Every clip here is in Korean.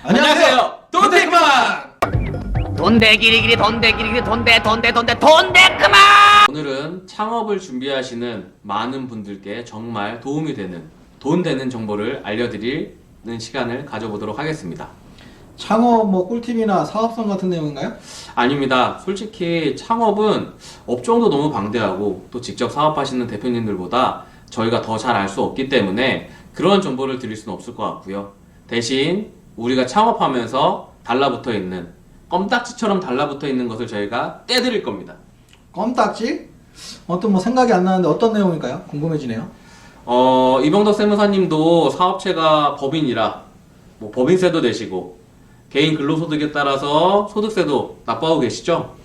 안녕하세요. 돈데 그만. 돈대 기리기리 돈대 기리기리 돈대 그만! 오늘은 창업을 준비하시는 많은 분들께 정말 도움이 되는 돈 되는 정보를 알려드리는 시간을 가져보도록 하겠습니다. 창업 꿀팁이나 사업성 같은 내용인가요? 아닙니다. 솔직히 창업은 업종도 너무 방대하고 또 직접 사업하시는 대표님들보다 저희가 더 잘 알 수 없기 때문에 그런 정보를 드릴 수는 없을 것 같고요. 대신 우리가 창업하면서 달라붙어 있는 껌딱지처럼 달라붙어 있는 것을 저희가 떼드릴 겁니다. 껌딱지? 생각이 안 나는데 어떤 내용일까요? 궁금해지네요. 이병덕 세무사님도 사업체가 법인이라 법인세도 내시고 개인 근로소득에 따라서 소득세도 납부하고 계시죠?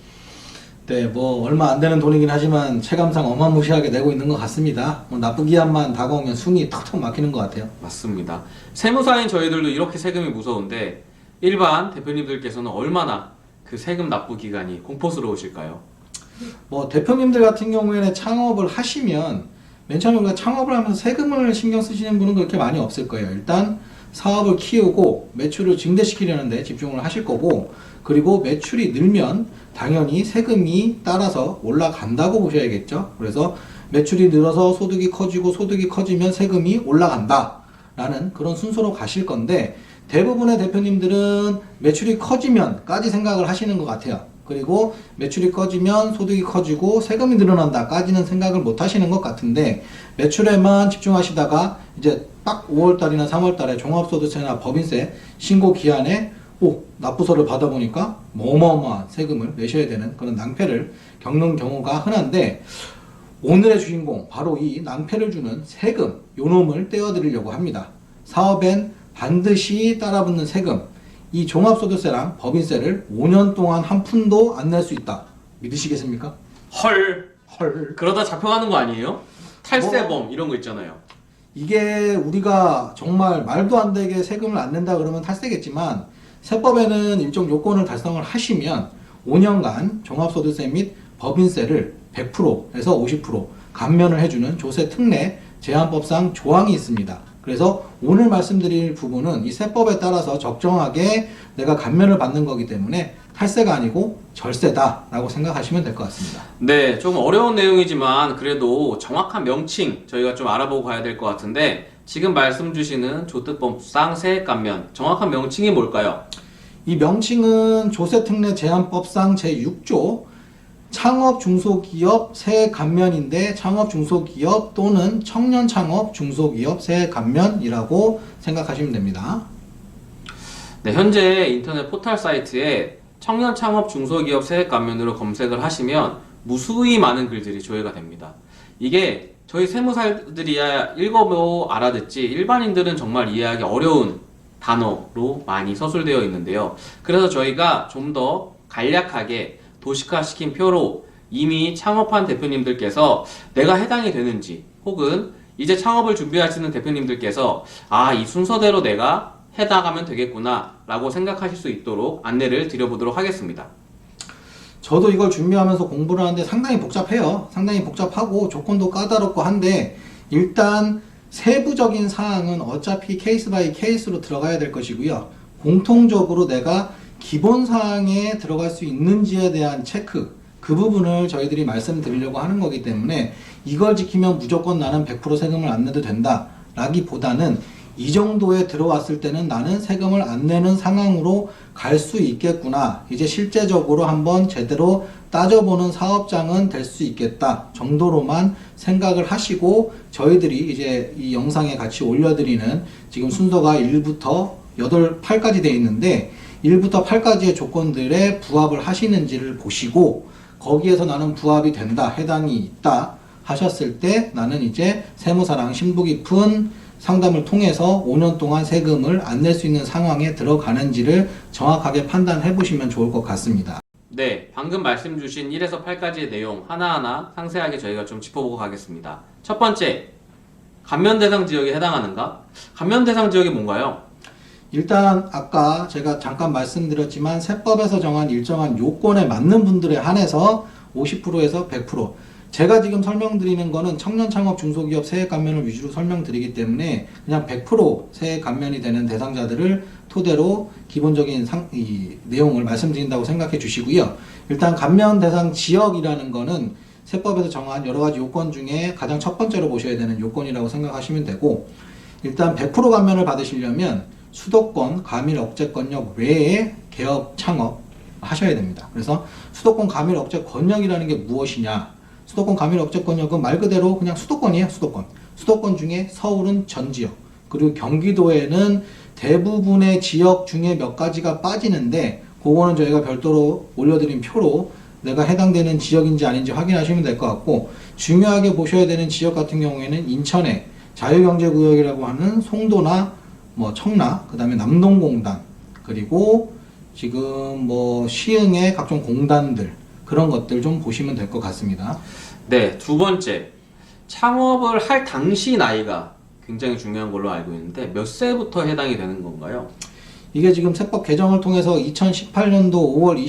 네, 얼마 안 되는 돈이긴 하지만 체감상 어마무시하게 내고 있는 것 같습니다. 납부기한만 다가오면 숨이 턱턱 막히는 것 같아요. 맞습니다. 세무사인 저희들도 이렇게 세금이 무서운데 일반 대표님들께서는 얼마나 그 세금 납부 기간이 공포스러우실까요? 대표님들 같은 경우에는 창업을 하시면 맨 처음에 우리가 창업을 하면서 세금을 신경 쓰시는 분은 그렇게 많이 없을 거예요. 일단 사업을 키우고 매출을 증대시키려는 데 집중을 하실 거고, 그리고 매출이 늘면 당연히 세금이 따라서 올라간다고 보셔야겠죠. 그래서 매출이 늘어서 소득이 커지고 소득이 커지면 세금이 올라간다 라는 그런 순서로 가실 건데, 대부분의 대표님들은 매출이 커지면까지 생각을 하시는 것 같아요. 그리고 매출이 커지면 소득이 커지고 세금이 늘어난다까지는 생각을 못 하시는 것 같은데, 매출에만 집중하시다가 이제 딱 5월달이나 3월달에 종합소득세나 법인세 신고 기한에 납부서를 받아보니까 어마어마한 세금을 내셔야 되는 그런 낭패를 겪는 경우가 흔한데, 오늘의 주인공 바로 이 낭패를 주는 세금, 요놈을 떼어드리려고 합니다. 사업엔 반드시 따라붙는 세금, 이 종합소득세랑 법인세를 5년 동안 한 푼도 안 낼 수 있다. 믿으시겠습니까? 헐. 헐. 그러다 잡혀가는 거 아니에요? 탈세범 이런 거 있잖아요. 이게 우리가 정말 말도 안 되게 세금을 안 낸다 그러면 탈세겠지만, 세법에는 일정 요건을 달성을 하시면 5년간 종합소득세 및 법인세를 100%에서 50% 감면을 해주는 조세 특례 제한법상 조항이 있습니다. 그래서 오늘 말씀드릴 부분은 이 세법에 따라서 적정하게 내가 감면을 받는 거기 때문에 탈세가 아니고 절세다라고 생각하시면 될 것 같습니다. 네, 좀 어려운 내용이지만 그래도 정확한 명칭 저희가 좀 알아보고 가야 될 것 같은데, 지금 말씀 주시는 조특법상 세액 감면 정확한 명칭이 뭘까요? 이 명칭은 조세특례 제한법상 제6조 창업 중소기업 세액 감면인데, 창업 중소기업 또는 청년 창업 중소기업 세액 감면이라고 생각하시면 됩니다. 네, 현재 인터넷 포털 사이트에 청년 창업 중소기업 세액 감면으로 검색을 하시면 무수히 많은 글들이 조회가 됩니다. 이게 저희 세무사들이야 읽어보고 알아듣지 일반인들은 정말 이해하기 어려운 단어로 많이 서술되어 있는데요. 그래서 저희가 좀 더 간략하게 도식화시킨 표로 이미 창업한 대표님들께서 내가 해당이 되는지, 혹은 이제 창업을 준비하시는 대표님들께서 이 순서대로 내가 해당하면 되겠구나 라고 생각하실 수 있도록 안내를 드려보도록 하겠습니다. 저도 이걸 준비하면서 공부를 하는데 상당히 복잡해요. 상당히 복잡하고 조건도 까다롭고 한데, 일단 세부적인 사항은 어차피 케이스 바이 케이스로 들어가야 될 것이고요. 공통적으로 내가 기본 사항에 들어갈 수 있는지에 대한 체크, 그 부분을 저희들이 말씀드리려고 하는 거기 때문에 이걸 지키면 무조건 나는 100% 세금을 안 내도 된다 라기보다는 이 정도에 들어왔을 때는 나는 세금을 안 내는 상황으로 갈 수 있겠구나, 이제 실제적으로 한번 제대로 따져보는 사업장은 될 수 있겠다 정도로만 생각을 하시고, 저희들이 이제 이 영상에 같이 올려드리는 지금 순서가 1부터 8까지 되어 있는데 1부터 8까지의 조건들에 부합을 하시는지를 보시고, 거기에서 나는 부합이 된다, 해당이 있다 하셨을 때 나는 이제 세무사랑 심도 깊은 상담을 통해서 5년 동안 세금을 안 낼 수 있는 상황에 들어가는지를 정확하게 판단해 보시면 좋을 것 같습니다. 네, 방금 말씀 주신 1에서 8까지의 내용 하나하나 상세하게 저희가 좀 짚어보고 가겠습니다. 첫 번째, 감면 대상 지역에 해당하는가? 감면 대상 지역이 뭔가요? 일단 아까 제가 잠깐 말씀드렸지만 세법에서 정한 일정한 요건에 맞는 분들에 한해서 50%에서 100%, 제가 지금 설명드리는 거는 청년 창업 중소기업 세액 감면을 위주로 설명드리기 때문에 그냥 100% 세액 감면이 되는 대상자들을 토대로 기본적인 이 내용을 말씀드린다고 생각해 주시고요. 일단 감면 대상 지역이라는 거는 세법에서 정한 여러 가지 요건 중에 가장 첫 번째로 보셔야 되는 요건이라고 생각하시면 되고, 일단 100% 감면을 받으시려면 수도권 가밀 억제 권역 외에 개업 창업 하셔야 됩니다. 그래서 수도권 가밀 억제 권역이라는 게 무엇이냐? 수도권 가밀 억제 권역은 말 그대로 그냥 수도권이에요. 수도권. 수도권 중에 서울은 전 지역, 그리고 경기도에는 대부분의 지역 중에 몇 가지가 빠지는데 그거는 저희가 별도로 올려드린 표로 내가 해당되는 지역인지 아닌지 확인하시면 될 것 같고, 중요하게 보셔야 되는 지역 같은 경우에는 인천의 자유경제구역이라고 하는 송도나 뭐 청라, 그 다음에 남동공단, 그리고 지금 뭐 시흥의 각종 공단들, 그런 것들 좀 보시면 될 것 같습니다. 네, 두 번째. 창업을 할 당시 나이가 굉장히 중요한 걸로 알고 있는데 몇 세부터 해당이 되는 건가요? 이게 지금 세법 개정을 통해서 2018년도 5월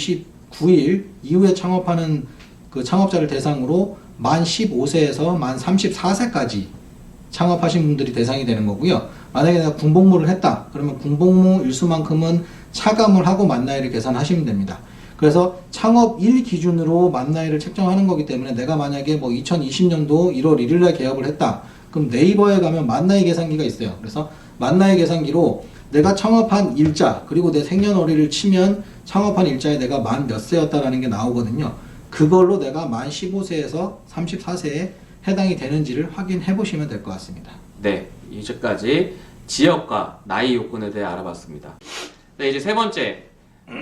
29일 이후에 창업하는 그 창업자를 대상으로 만 15세에서 만 34세까지 창업하신 분들이 대상이 되는 거고요. 만약에 내가 군복무를 했다 그러면 군복무 일수만큼은 차감을 하고 만 나이를 계산하시면 됩니다. 그래서 창업일 기준으로 만 나이를 책정하는 거기 때문에 내가 만약에 뭐 2020년도 1월 1일날 개업을 했다 그럼 네이버에 가면 만 나이 계산기가 있어요. 그래서 만 나이 계산기로 내가 창업한 일자 그리고 내 생년월일을 치면 창업한 일자에 내가 만 몇 세였다라는 게 나오거든요. 그걸로 내가 만 15세에서 34세에 해당이 되는지를 확인해 보시면 될 것 같습니다. 네, 이제까지 지역과 나이 요건에 대해 알아봤습니다. 네, 이제 세 번째.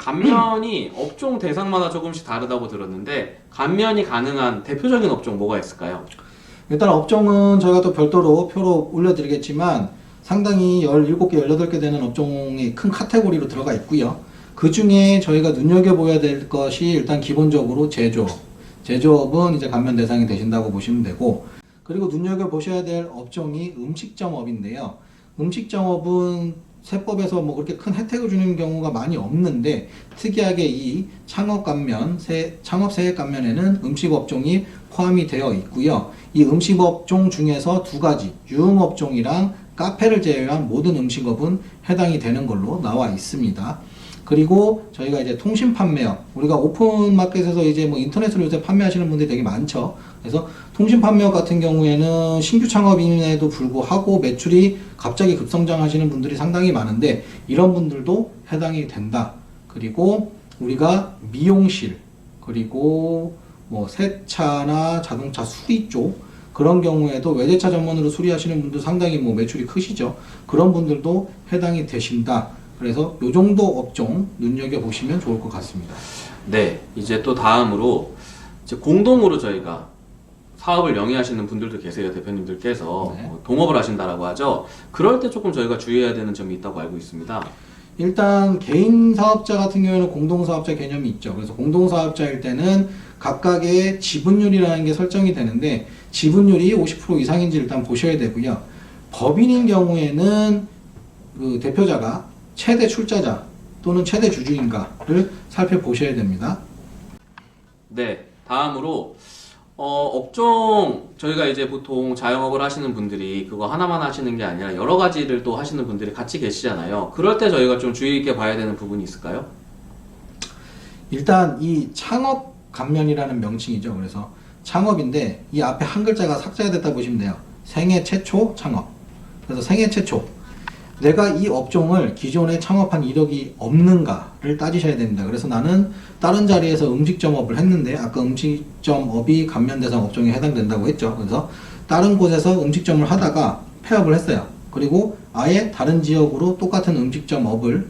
감면이 업종 대상마다 조금씩 다르다고 들었는데 감면이 가능한 대표적인 업종 뭐가 있을까요? 일단 업종은 저희가 또 별도로 표로 올려드리겠지만 상당히 17개, 18개 되는 업종이 큰 카테고리로 들어가 있고요. 그 중에 저희가 눈여겨보아야 될 것이 일단 기본적으로 제조업. 제조업은 이제 감면 대상이 되신다고 보시면 되고, 그리고 눈여겨보셔야 될 업종이 음식점업인데요. 음식점업은 세법에서 뭐 그렇게 큰 혜택을 주는 경우가 많이 없는데 특이하게 이 창업 감면, 창업 세액 감면에는 음식업종이 포함이 되어 있고요. 이 음식업종 중에서 두 가지, 유흥업종이랑 카페를 제외한 모든 음식업은 해당이 되는 걸로 나와 있습니다. 그리고 저희가 이제 통신 판매업, 우리가 오픈마켓에서 이제 뭐 인터넷으로 요새 판매하시는 분들이 되게 많죠. 그래서 통신 판매업 같은 경우에는 신규 창업인에도 불구하고 매출이 갑자기 급성장하시는 분들이 상당히 많은데 이런 분들도 해당이 된다. 그리고 우리가 미용실, 그리고 뭐 세차나 자동차 수리 쪽 그런 경우에도 외제차 전문으로 수리하시는 분들 상당히 뭐 매출이 크시죠. 그런 분들도 해당이 되신다. 그래서 요 정도 업종 눈여겨보시면 좋을 것 같습니다. 네, 이제 또 다음으로 이제 공동으로 저희가 사업을 영위하시는 분들도 계세요. 대표님들께서 네. 동업을 하신다라고 하죠. 그럴 때 조금 저희가 주의해야 되는 점이 있다고 알고 있습니다. 일단 개인 사업자 같은 경우에는 공동사업자 개념이 있죠. 그래서 공동사업자일 때는 각각의 지분율이라는 게 설정이 되는데 지분율이 50% 이상인지 일단 보셔야 되고요. 법인인 경우에는 그 대표자가 최대 출자자 또는 최대 주주인가를 살펴보셔야 됩니다. 네, 다음으로 업종 저희가 이제 보통 자영업을 하시는 분들이 그거 하나만 하시는 게 아니라 여러 가지를 또 하시는 분들이 같이 계시잖아요. 그럴 때 저희가 좀 주의 있게 봐야 되는 부분이 있을까요? 일단 이 창업 감면이라는 명칭이죠. 그래서 창업인데 이 앞에 한 글자가 삭제가 됐다 보시면 돼요. 생애 최초 창업. 그래서 생애 최초. 내가 이 업종을 기존에 창업한 이력이 없는가를 따지셔야 됩니다. 그래서 나는 다른 자리에서 음식점업을 했는데 아까 음식점업이 감면 대상 업종에 해당된다고 했죠. 그래서 다른 곳에서 음식점을 하다가 폐업을 했어요. 그리고 아예 다른 지역으로 똑같은 음식점업을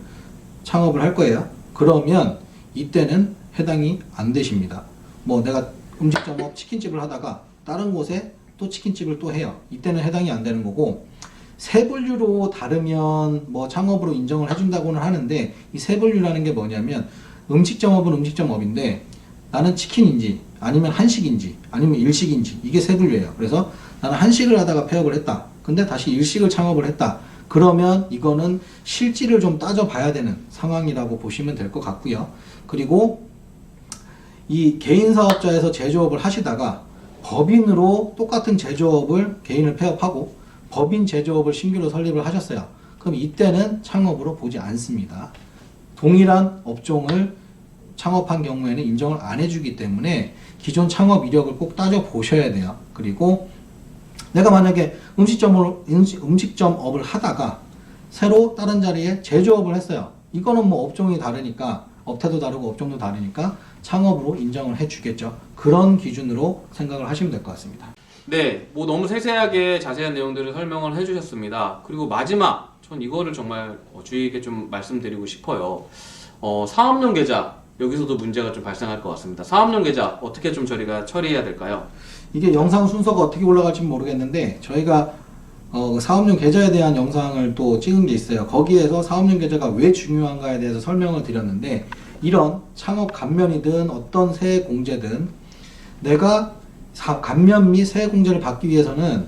창업을 할 거예요. 그러면 이때는 해당이 안 되십니다. 뭐 내가 음식점업 치킨집을 하다가 다른 곳에 또 치킨집을 또 해요. 이때는 해당이 안 되는 거고, 세분류로 다르면 뭐 창업으로 인정을 해준다고는 하는데 이 세분류라는 게 뭐냐면 음식점업은 음식점업인데 나는 치킨인지 아니면 한식인지 아니면 일식인지 이게 세분류예요. 그래서 나는 한식을 하다가 폐업을 했다. 근데 다시 일식을 창업을 했다. 그러면 이거는 실질을 좀 따져봐야 되는 상황이라고 보시면 될 것 같고요. 그리고 이 개인 사업자에서 제조업을 하시다가 법인으로 똑같은 제조업을 개인을 폐업하고 법인 제조업을 신규로 설립을 하셨어요. 그럼 이때는 창업으로 보지 않습니다. 동일한 업종을 창업한 경우에는 인정을 안 해주기 때문에 기존 창업 이력을 꼭 따져 보셔야 돼요. 그리고 내가 만약에 음식점업을 하다가 새로 다른 자리에 제조업을 했어요. 이거는 뭐 업종이 다르니까 업태도 다르고 업종도 다르니까 창업으로 인정을 해주겠죠. 그런 기준으로 생각을 하시면 될 것 같습니다. 네, 뭐 너무 세세하게 자세한 내용들을 설명을 해주셨습니다. 그리고 마지막, 전 이거를 정말 주의 깊게 좀 말씀드리고 싶어요. 사업용 계좌, 여기서도 문제가 좀 발생할 것 같습니다. 사업용 계좌 어떻게 좀 저희가 처리해야 될까요? 이게 영상 순서가 어떻게 올라갈지 모르겠는데 저희가 사업용 계좌에 대한 영상을 또 찍은 게 있어요. 거기에서 사업용 계좌가 왜 중요한가에 대해서 설명을 드렸는데 이런 창업 감면이든 어떤 세액 공제든 내가 감면 및 세액 공제를 받기 위해서는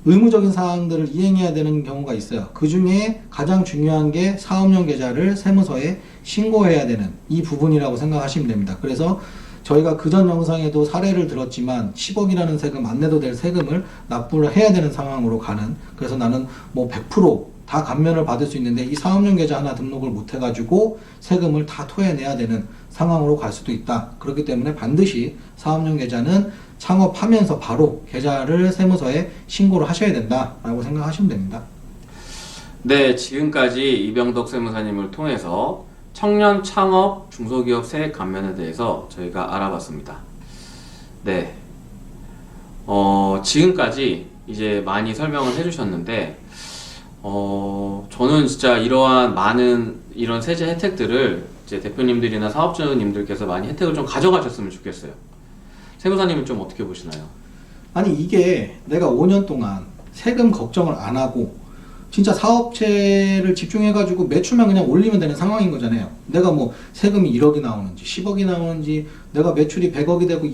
의무적인 사항들을 이행해야 되는 경우가 있어요. 그 중에 가장 중요한 게 사업용 계좌를 세무서에 신고해야 되는 이 부분이라고 생각하시면 됩니다. 그래서 저희가 그전 영상에도 사례를 들었지만 10억이라는 세금, 안 내도 될 세금을 납부를 해야 되는 상황으로 가는, 그래서 나는 뭐 100% 다 감면을 받을 수 있는데 이 사업용 계좌 하나 등록을 못 해가지고 세금을 다 토해내야 되는 상황으로 갈 수도 있다. 그렇기 때문에 반드시 사업용 계좌는 창업하면서 바로 계좌를 세무서에 신고를 하셔야 된다라고 생각하시면 됩니다. 네, 지금까지 이병덕 세무사님을 통해서 청년 창업 중소기업 세액 감면에 대해서 저희가 알아봤습니다. 네, 지금까지 이제 많이 설명을 해주셨는데, 저는 진짜 이러한 많은 이런 세제 혜택들을 이제 대표님들이나 사업주님들께서 많이 혜택을 좀 가져가셨으면 좋겠어요. 세무사님은 좀 어떻게 보시나요? 아니 이게 내가 5년 동안 세금 걱정을 안 하고 진짜 사업체를 집중해가지고 매출만 그냥 올리면 되는 상황인 거잖아요. 내가 뭐 세금이 1억이 나오는지 10억이 나오는지 내가 매출이 100억이 되고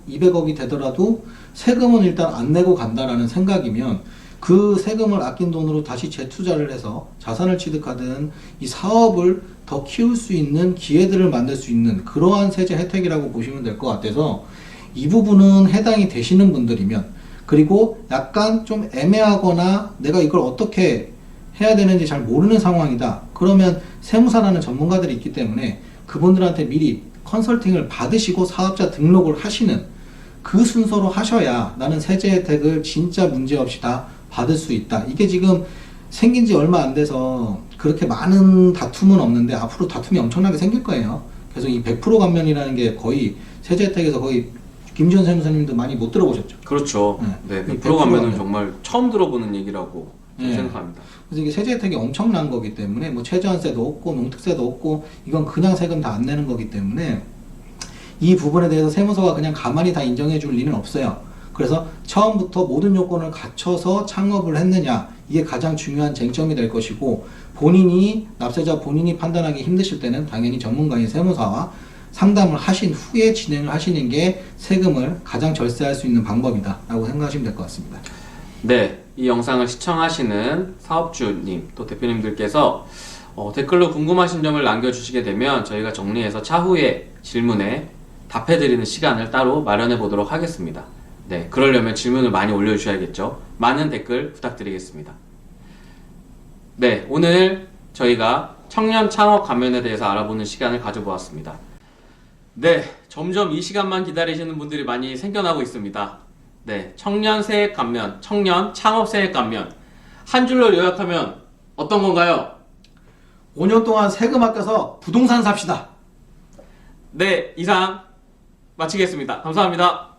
200억이 되더라도 세금은 일단 안 내고 간다라는 생각이면 그 세금을 아낀 돈으로 다시 재투자를 해서 자산을 취득하든 이 사업을 더 키울 수 있는 기회들을 만들 수 있는 그러한 세제 혜택이라고 보시면 될 것 같아서 이 부분은 해당이 되시는 분들이면, 그리고 약간 좀 애매하거나 내가 이걸 어떻게 해야 되는지 잘 모르는 상황이다. 그러면 세무사라는 전문가들이 있기 때문에 그분들한테 미리 컨설팅을 받으시고 사업자 등록을 하시는 그 순서로 하셔야 나는 세제 혜택을 진짜 문제없이 다 받을 수 있다. 이게 지금 생긴 지 얼마 안 돼서 그렇게 많은 다툼은 없는데 앞으로 다툼이 엄청나게 생길 거예요. 그래서 이 100% 감면이라는 게 거의 세제 혜택에서 거의 김지현 세무사님도 많이 못 들어보셨죠? 그렇죠. 네, 100% 감면은 정말 처음 들어보는 얘기라고 네. 생각합니다. 그래서 이게 세제 혜택이 엄청난 거기 때문에 뭐 최저한세도 없고 농특세도 없고 이건 그냥 세금 다 안 내는 거기 때문에 이 부분에 대해서 세무서가 그냥 가만히 다 인정해 줄 리는 없어요. 그래서 처음부터 모든 요건을 갖춰서 창업을 했느냐, 이게 가장 중요한 쟁점이 될 것이고, 본인이 납세자 본인이 판단하기 힘드실 때는 당연히 전문가인 세무사와 상담을 하신 후에 진행을 하시는 게 세금을 가장 절세할 수 있는 방법이다 라고 생각하시면 될 것 같습니다. 네, 이 영상을 시청하시는 사업주님 또 대표님들께서 댓글로 궁금하신 점을 남겨주시게 되면 저희가 정리해서 차후에 질문에 답해드리는 시간을 따로 마련해 보도록 하겠습니다. 네, 그러려면 질문을 많이 올려주셔야겠죠. 많은 댓글 부탁드리겠습니다. 네, 오늘 저희가 청년 창업 감면에 대해서 알아보는 시간을 가져보았습니다. 네, 점점 이 시간만 기다리시는 분들이 많이 생겨나고 있습니다. 네, 청년 세액 감면, 청년 창업 세액 감면. 한 줄로 요약하면 어떤 건가요? 5년 동안 세금 아껴서 부동산 삽시다. 네, 이상 마치겠습니다. 감사합니다.